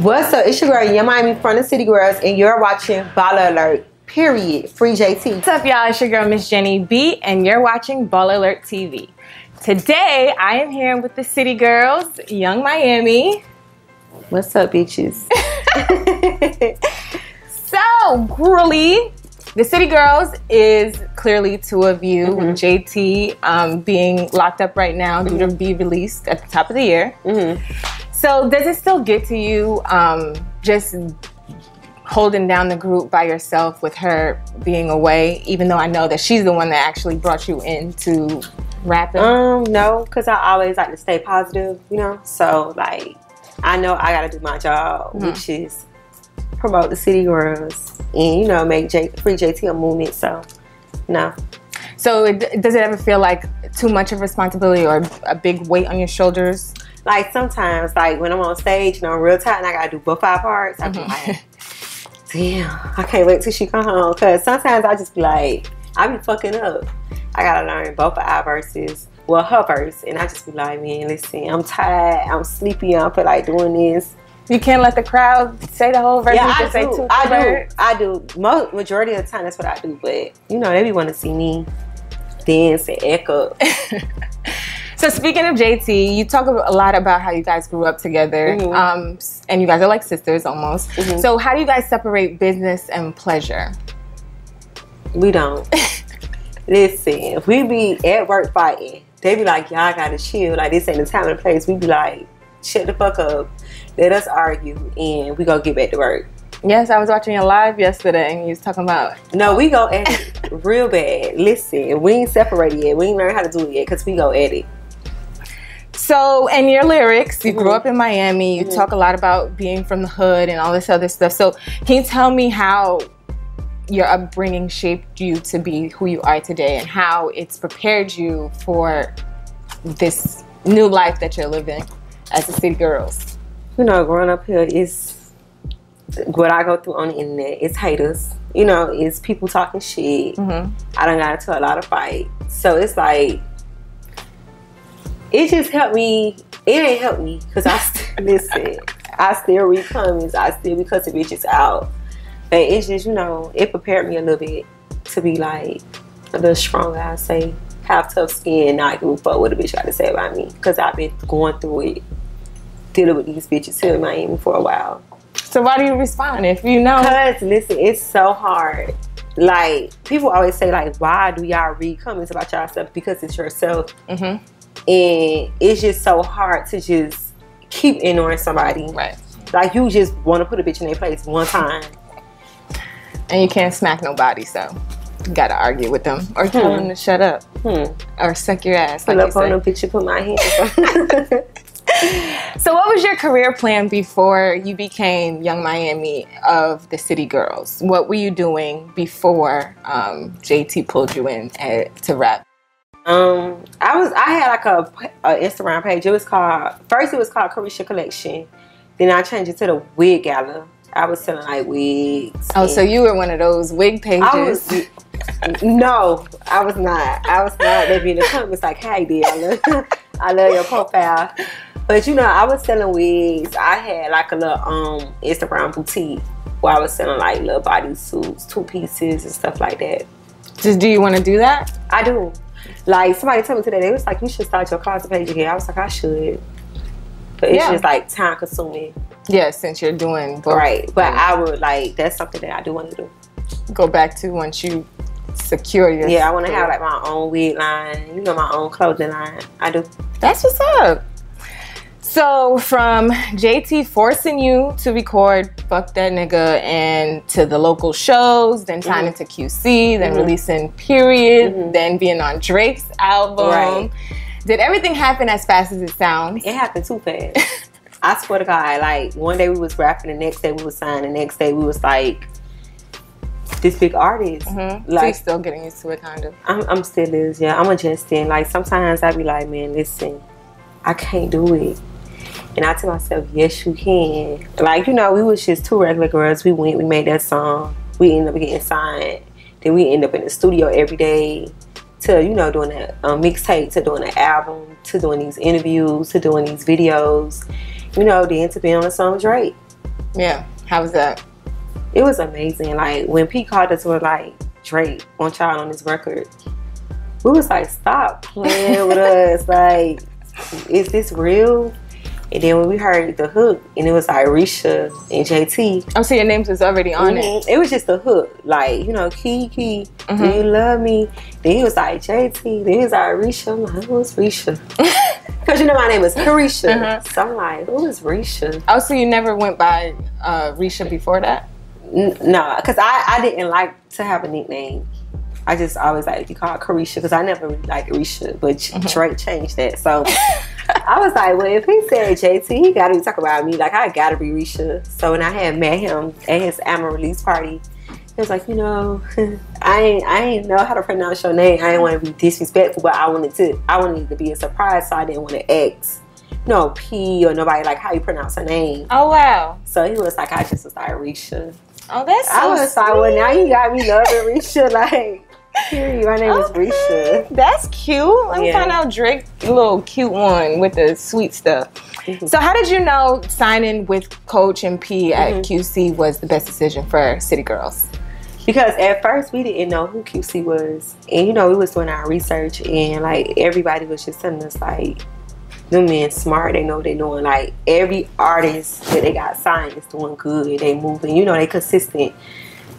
What's up? It's your girl, Young Miami from the City Girls, and you're watching Baller Alert, period. Free JT. What's up, y'all? It's your girl, Miss Jenny B, and you're watching Baller Alert TV. Today, I am here with the City Girls, Young Miami. What's up, bitches? So, girly, the City Girls is clearly two of you, with JT being locked up right now due to be released at the top of the year. So does it still get to you just holding down the group by yourself with her being away, even though I know that she's the one that actually brought you into rapping? No, because I always like to stay positive, you know? So, like, I know I got to do my job, which is promote the City Girls and, you know, make Free JT a movement, so, no. So does it ever feel like too much of responsibility or a big weight on your shoulders? Like, sometimes, like, when I'm on stage and I'm real tired and I gotta do both 5 parts, I be like, damn, I can't wait till she come home. Because sometimes I just be like, I be fucking up. I gotta learn both of our verses, well, her verse, and I just be like, man, listen, I'm tired, I'm sleepy, I don't feel like doing this. You can't let the crowd say the whole verse. Yeah, I do. Majority of the time, that's what I do. But, you know, they be wanting to see me dance and echo. So speaking of JT, you talk a lot about how you guys grew up together, and you guys are like sisters almost. So how do you guys separate business and pleasure? We don't. Listen, if we be at work fighting, they be like, y'all gotta chill. Like, this ain't the time and the place. We be like, shut the fuck up. Let us argue, and we gonna get back to work. Yes, I was watching your live yesterday, and you was talking about... No, we go at it real bad. Listen, we ain't separated yet. We ain't learned how to do it yet, because we go at it. So, in your lyrics, you grew up in Miami. You talk a lot about being from the hood and all this other stuff. So, can you tell me how your upbringing shaped you to be who you are today and how it's prepared you for this new life that you're living as a City Girls? You know, growing up here is what I go through on the internet. It's haters. You know, it's people talking shit. I done got into a lot of fights. So, it's like... It just helped me. It ain't helped me because listen, I still read comments. I still be cussing bitches out. But it's just, you know, it prepared me a little bit to be like a little stronger. I say, have tough skin, not give a fuck what a bitch got to say about me. Because I've been going through it, dealing with these bitches here in Miami for a while. So why do you respond if you know? Because, listen, it's so hard. Like, people always say, like, why do y'all read comments about y'all stuff? Because it's yourself. And it's just so hard to just keep ignoring somebody. Right. Like, you just want to put a bitch in their place one time. And you can't smack nobody, so you got to argue with them. Or tell them to shut up. Or suck your ass, like Pull up on the picture, put my hands on. So what was your career plan before you became Young Miami of the City Girls? What were you doing before JT pulled you in to rap? I had like a Instagram page. It was called Carisha Collection. Then I changed it to the Wig Gala. I was selling like wigs. Oh, so you were one of those wig pages? No, I was not. I was not. They'd be in the comments like, "Hey, dear, I love your profile." But you know, I was selling wigs. I had like a little Instagram boutique where I was selling like little bodysuits, 2-pieces, and stuff like that. Do you want to do that? I do. Like, somebody told me today, they was like, you should start your closet page again. I was like, I should. But it's just like time consuming. Yeah, since you're doing both. Right. But I would like, that's something that I do want to do. Go back to once you secure your... Yeah, I want to have like my own wig line, you know, my own clothing line. I do. That's what's up. So from JT forcing you to record Fuck That Nigga and to the local shows, then signing to QC, then releasing Period, then being on Drake's album. Right. Did everything happen as fast as it sounds? It happened too fast. I swear to God, like one day we was rapping, the next day we was signing, the next day we was like this big artist. Like, so you're still getting used to it, kind of. I'm still is, yeah. I'm adjusting. Like sometimes I be like, man, listen, I can't do it. And I tell myself, yes, you can. Like, you know, we was just 2 regular girls. We went, we made that song. We ended up getting signed. Then we end up in the studio every day to, you know, doing a mixtape, to doing an album, to doing these interviews, to doing these videos. You know, then to be on a song with Drake. Yeah. How was that? It was amazing. Like, when P called us, we were like, Drake, want y'all on this record? We was like, stop playing with us. Like, is this real? And then when we heard the hook, and it was like Risha and JT. Oh, so your names was already on it. It was just the hook. Like, you know, Kiki, do you love me? Then he was like, JT. Then he was like, Risha. I'm like, who's Risha? Because you know my name is Carisha. So I'm like, who is Risha? Oh, so you never went by Risha before that? No, because I didn't like to have a nickname. I just always like to be called Carisha because I never really liked Risha, but Drake changed that. So I was like, well, if he said JT, he got to be talking about me. Like, I got to be Risha. So when I had met him at his album release party, he was like, you know, I ain't know how to pronounce your name. I didn't want to be disrespectful, but I wanted it to be a surprise, so I didn't want to ask no P or nobody like how you pronounce her name. Oh, wow. So he was like, I just was like, Risha. Oh, that's so I was sweet. like, well, now you got me loving Risha. Like, period. My name is Risha. That's cute. Let me find out Drake, a little cute one with the sweet stuff. So how did you know signing with Coach and P at QC was the best decision for City Girls? Because at first we didn't know who QC was. And, you know, we was doing our research and, like, everybody was just telling us, like, them men smart, they know what they're doing. Like, every artist that they got signed is doing good. They moving, you know, they consistent.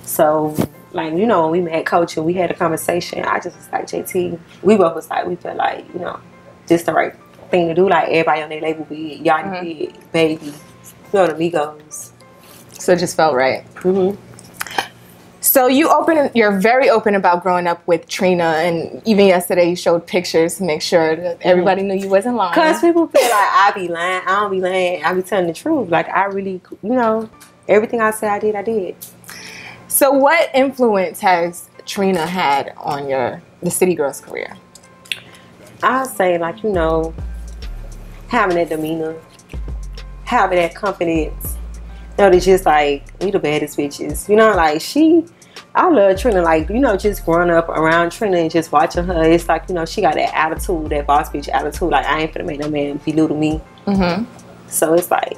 So, like, you know, when we met Coach and we had a conversation, I just was like, JT, we both was like, we felt like, you know, just the right thing to do. Like, everybody on their label big, Yachty big, Baby, you know, the Migos. So it just felt right. So you're very open about growing up with Trina, and even yesterday you showed pictures to make sure that everybody knew you wasn't lying. Because people feel like I be lying. I don't be lying. I be telling the truth. Like, I really, you know, everything I said I did. So what influence has Trina had on the City Girls career? I'll say, like, you know, having that demeanor, having that confidence. You know, it's just like, we the baddest bitches. You know, like, I love Trina. Like, you know, just growing up around Trina and just watching her, it's like, you know, she got that attitude, that boss bitch attitude. Like, I ain't finna make no man belittle me. So it's like,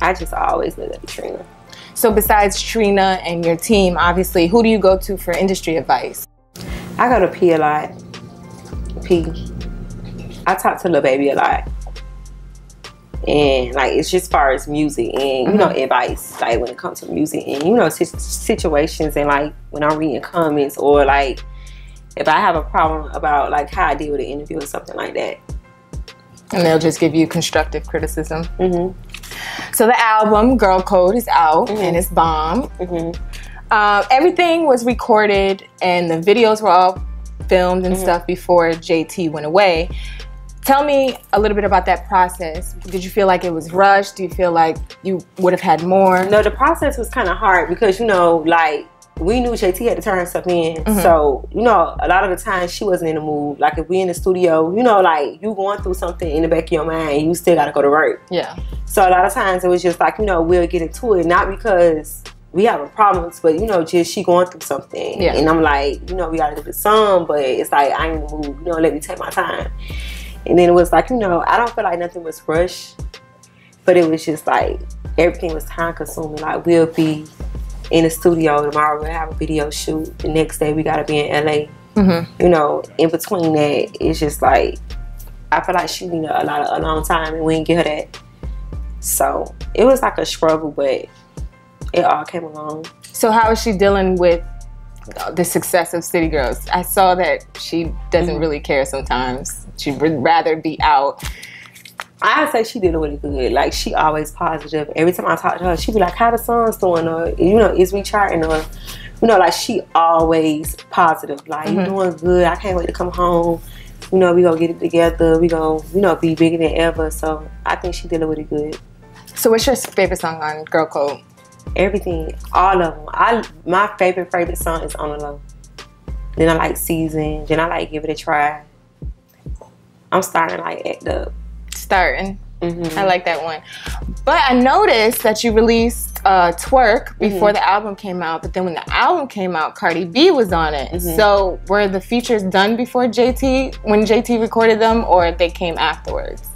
I just always look at Trina. So besides Trina and your team, obviously, who do you go to for industry advice? I go to P a lot. P. I talk to Lil Baby a lot. And, like, it's just as far as music and, you know, advice, like, when it comes to music and, you know, situations and, like, when I'm reading comments or, like, if I have a problem about, like, how I deal with an interview or something like that. And they'll just give you constructive criticism. So the album, Girl Code, is out and it's bomb. Everything was recorded and the videos were all filmed and stuff before JT went away. Tell me a little bit about that process. Did you feel like it was rushed? Do you feel like you would have had more? No, the process was kind of hard because, you know, like, we knew JT had to turn stuff in. So, you know, a lot of the time she wasn't in the mood. Like, if we in the studio, you know, like, you going through something in the back of your mind, you still got to go to work. So a lot of times it was just like, you know, we'll get into it. Not because we having problems, but, you know, just she going through something. And I'm like, you know, we got to do the song, but it's like, I ain't in the mood. You know, let me take my time. And then it was like, you know, I don't feel like nothing was rushed, but it was just like, everything was time consuming. Like, we'll be in the studio tomorrow, we'll have a video shoot. The next day we gotta be in LA. You know, in between that, it's just like, I feel like she needed a long time and we didn't get her that. So it was like a struggle, but it all came along. So how is she dealing with the success of City Girls? I saw that she doesn't really care sometimes. She would rather be out. I'd say she did really good. Like, she always positive. Every time I talk to her, she be like, how the songs doing? Or, you know, is we charting? Or, you know, like, she always positive. Like, you doing good. I can't wait to come home. You know, we gonna get it together. We gonna, you know, be bigger than ever. So I think she did really good. So what's your favorite song on Girl Code? Everything, all of them. My favorite song is On the Low. Then I like Season. Then I like Give It a Try. I'm starting to like act up. I like that one. But I noticed that you released Twerk before the album came out, but then when the album came out, Cardi B was on it. So were the features done before JT, when JT recorded them, or they came afterwards?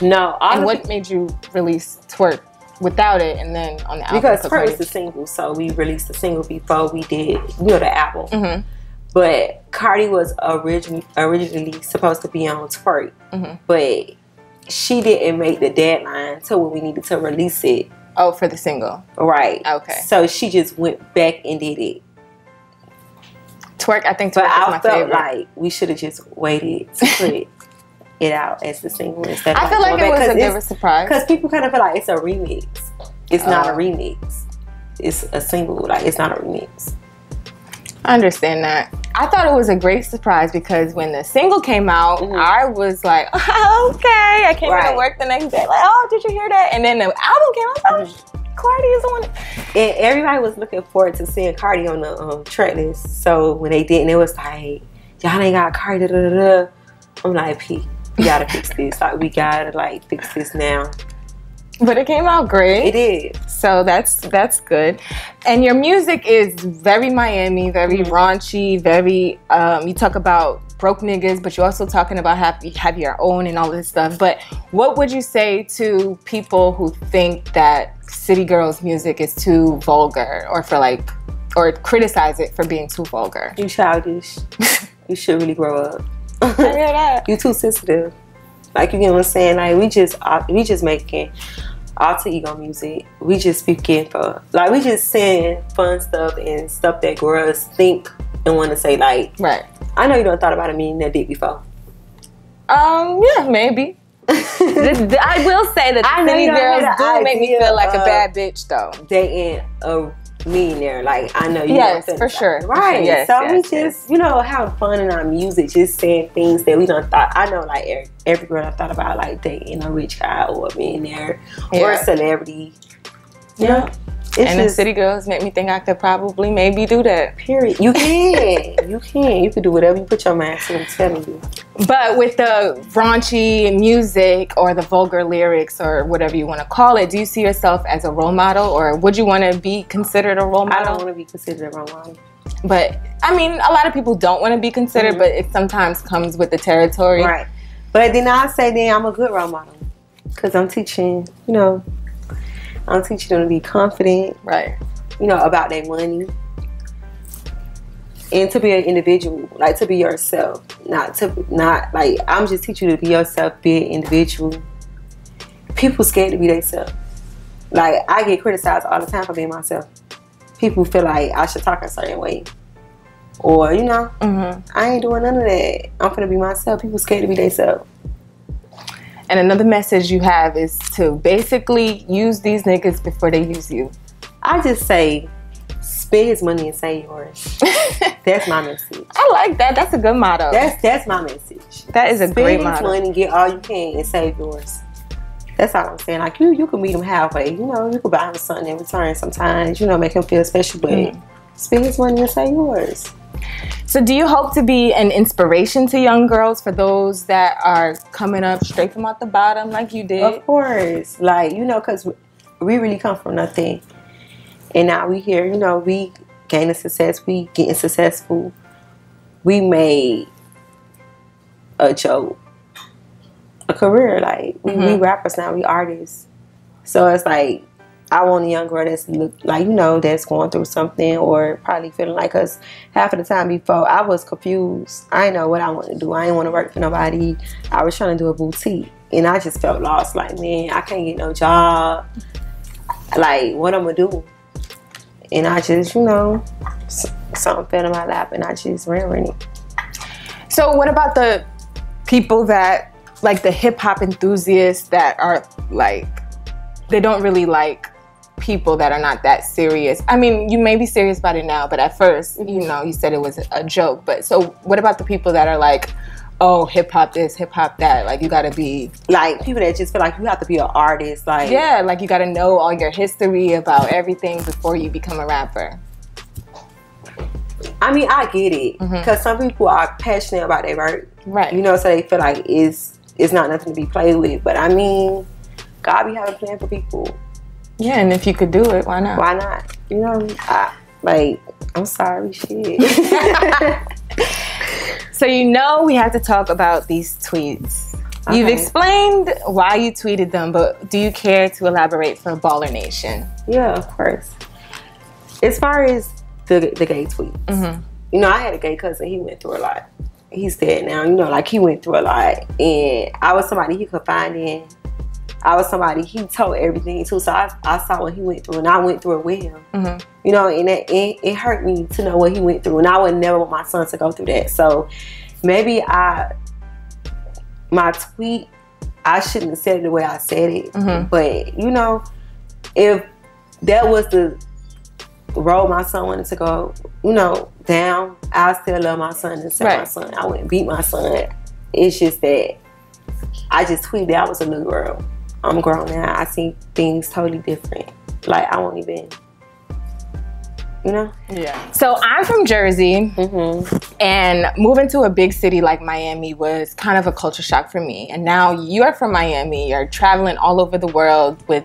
No. And what made you release Twerk without it, and then on the album. Because Twerk was the single, so we released the single before we did, the album. But Cardi was originally supposed to be on Twerk, but she didn't make the deadline to when we needed to release it. Oh, for the single. Right. Okay. So she just went back and did it. Twerk, I think Twerk is my favorite. But I felt like we should have just waited to put it out as the single instead of I feel like it was a different surprise. Because people kind of feel like it's a remix. It's not a remix. It's a single. Like, it's not a remix. I understand that. I thought it was a great surprise because when the single came out, I was like, oh, okay. I came to work the next day, like, oh, did you hear that? And then the album came out, oh, Cardi is on it. And everybody was looking forward to seeing Cardi on the track list. So when they didn't, it was like, y'all ain't got Cardi, da da da. I'm like, P, we gotta fix this. Like, we gotta like fix this now. But it came out great. It did. So that's good. And your music is very Miami, very raunchy, very you talk about broke niggas, but you're also talking about have your own and all this stuff. But what would you say to people who think that City Girls music is too vulgar, or criticize it for being too vulgar? You childish. You should really grow up. I hear that. You too sensitive. Like, you get what I'm saying? Like, we just making alter ego music. We just speaking for, like, we just saying fun stuff and stuff that girls think and want to say. Like, right. I know you don't thought about a meaning that dick before. Yeah, maybe. I will say that the City Girls do make me feel like a bad bitch, though. Dating a millionaire, like, I know you. Yes, for sure. Right. Yes, so we just, having fun in our music, just saying things that we don't thought. I know, like, every girl I thought about, like, dating a rich guy or a millionaire or a celebrity. Yeah. And the City Girls make me think I could probably maybe do that. Period. You can. You can. You can do whatever you put your mind to, I'm telling you. But with the raunchy music or the vulgar lyrics or whatever you want to call it, do you see yourself as a role model, or would you want to be considered a role model? I don't want to be considered a role model. But, I mean, a lot of people don't want to be considered, but it sometimes comes with the territory. Right. But then I say then I'm a good role model. Because I'm teaching, I'm teaching them to be confident. Right. About their money. And to be an individual. Like, to be yourself. I'm just teaching you to be yourself, be an individual. People scared to be themselves. Like, I get criticized all the time for being myself. People feel like I should talk a certain way. Or, I ain't doing none of that. I'm gonna be myself. People scared to be themselves. And another message you have is to basically use these niggas before they use you. I just say, spend his money and save yours. That's my message. I like that. That's a good motto. That's my message. That is a great motto. Spend his money, get all you can, and save yours. That's all I'm saying. Like, you can meet him halfway. You can buy him something in return sometimes. Make him feel special, but spend his money and save yours. So do you hope to be an inspiration to young girls, for those that are coming up straight from out the bottom like you did? Of course. Like, because we really come from nothing. And now we here, we gaining success, we getting successful. We made a joke, a career. Like, we rappers now, we artists. So it's like, I want a young girl that's look like, that's going through something, or probably feeling like, because half of the time before, I was confused. I didn't know what I wanted to do. I didn't want to work for nobody. I was trying to do a boutique, and I just felt lost. Like, man, I can't get no job. Like, what I'm going to do? And I just, something fell in my lap, and I just ran it. So what about the people that, like the hip-hop enthusiasts that are, like, they don't really like people that are not that serious? I mean, you may be serious about it now, but at first, you said it was a joke. But so what about the people that are like, oh, hip-hop this, hip-hop that? Like, you gotta be... Like, people that just feel like you have to be an artist. Like, yeah, like you gotta know all your history about everything before you become a rapper. I mean, I get it. Because some people are passionate about their work. Right. So they feel like it's not nothing to be played with. But I mean, God be having a plan for people. Yeah, and if you could do it, why not? Why not? I'm sorry, shit. So we have to talk about these tweets. Okay. You've explained why you tweeted them, but do you care to elaborate for Baller Nation? Yeah, of course. As far as the gay tweets, you know, I had a gay cousin. He went through a lot. He's dead now. You know, like he went through a lot, and I was somebody he could find in. I was somebody he told everything to, so I saw what he went through, and I went through it with him. You know, and it hurt me to know what he went through, and I would never want my son to go through that. So maybe my tweet, I shouldn't have said it the way I said it, but you know, if that was the road my son wanted to go, you know, down, I still love my son and say my son. I wouldn't beat my son. It's just that I just tweeted that I was a little girl. I'm grown now. I see things totally different. Like, I won't even, you know? Yeah. So I'm from Jersey, and moving to a big city like Miami was kind of a culture shock for me. And now you're from Miami. You're traveling all over the world in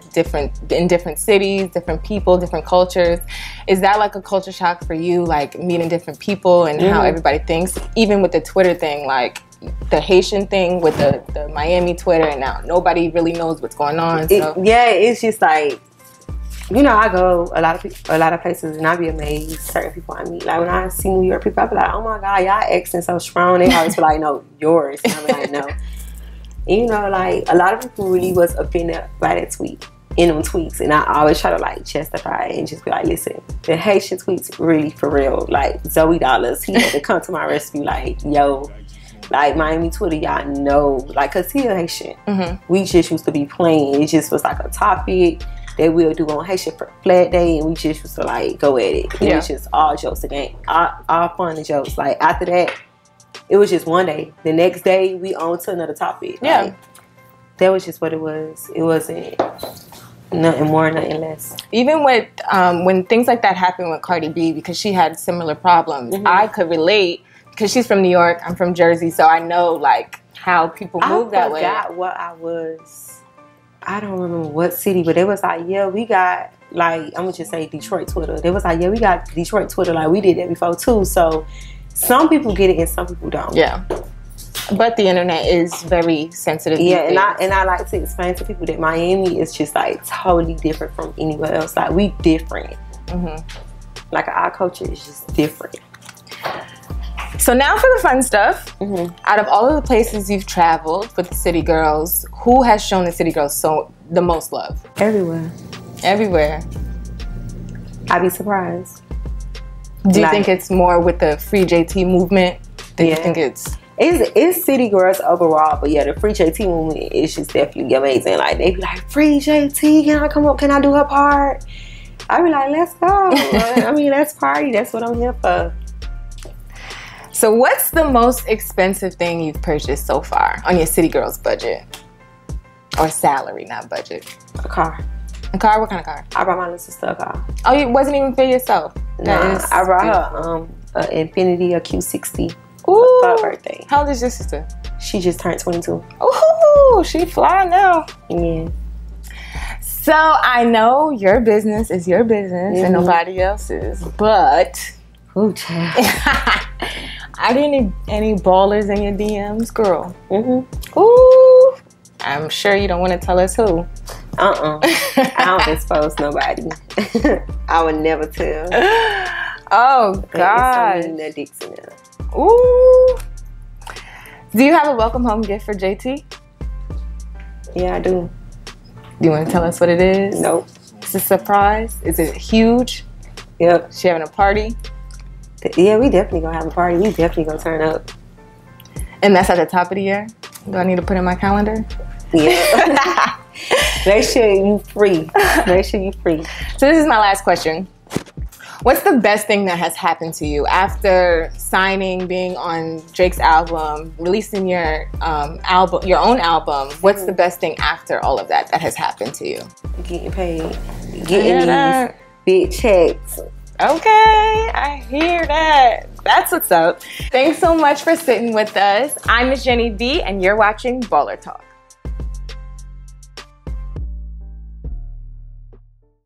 different cities, different people, different cultures. Is that like a culture shock for you, like meeting different people and how everybody thinks? Even with the Twitter thing, like the Haitian thing with the Miami Twitter, and now nobody really knows what's going on. So. It's just like, you know, I go a lot of places, and I be amazed certain people I meet. Like when I see New York people, I be like, oh my God, y'all accent so strong. They always be like, no, yours. And I be like, no. And you know, like a lot of people really was offended by that tweet, in them tweets, and I always try to like justify it and just be like, listen, the Haitian tweets really for real. Like Zoe Dollars, he had to come to my rescue. Like, yo, like Miami Twitter, y'all know, like, cause he a Haitian. We just used to be playing. It just was like a topic that we'll do on Haitian Flag Day, and we just used to like go at it. It was just all jokes again, all fun and jokes. Like after that, it was just one day. The next day, we on to another topic. Yeah, like, that was just what it was. It wasn't nothing more, nothing less. Even with when things like that happened with Cardi B, because she had similar problems, I could relate because she's from New York. I'm from Jersey, so I know like how people move that way. I forgot what I was. I don't remember what city, but it was like, yeah, we got, like, I'm gonna just say Detroit Twitter. They was like, yeah, we got Detroit Twitter. Like, we did that before too. So some people get it and some people don't. Yeah. But the internet is very sensitive. Yeah, and I like to explain to people that Miami is just like totally different from anywhere else. Like, we different. Like, our culture is just different. So now for the fun stuff. Out of all of the places you've traveled with the City Girls, who has shown the City Girls the most love? Everywhere. Everywhere. I'd be surprised. Do you think it's more with the Free JT movement? Do you think it's City Girls overall, but yeah, the Free JT movement is just definitely amazing. Like, they be like, Free JT, can I come up? Can I do her part? I be like, let's go. I mean, let's party. That's what I'm here for. So what's the most expensive thing you've purchased so far on your City Girls budget? Or salary, not budget. A car. A car? What kind of car? I brought my little sister a car. Oh, it wasn't even for yourself? Nah, I brought her an Infiniti, a Q60 Ooh. for her birthday. How old is your sister? She just turned 22. Ooh, she fly now. Yeah. So I know your business is your business and nobody else's, but... Ooh, child. Are there any ballers in your DMs, girl? Ooh, I'm sure you don't want to tell us who. I don't expose nobody. I would never tell. Oh, God. It's so many dicks in there. Ooh. Do you have a welcome home gift for JT? Yeah, I do. Do you want to tell us what it is? Nope. It's a surprise. Is it huge? Yep. She having a party? Yeah, we definitely gonna have a party. We definitely gonna turn up. And that's at the top of the year? Do I need to put in my calendar? Yeah. Make sure you free. Make sure you free. So this is my last question. What's the best thing that has happened to you after signing, being on Drake's album, releasing your album, your own album? What's the best thing after all of that has happened to you? Getting paid. Getting these big checks. Okay, I hear that. That's what's up. Thanks so much for sitting with us. I'm Miss Jenny B, and you're watching Baller Talk.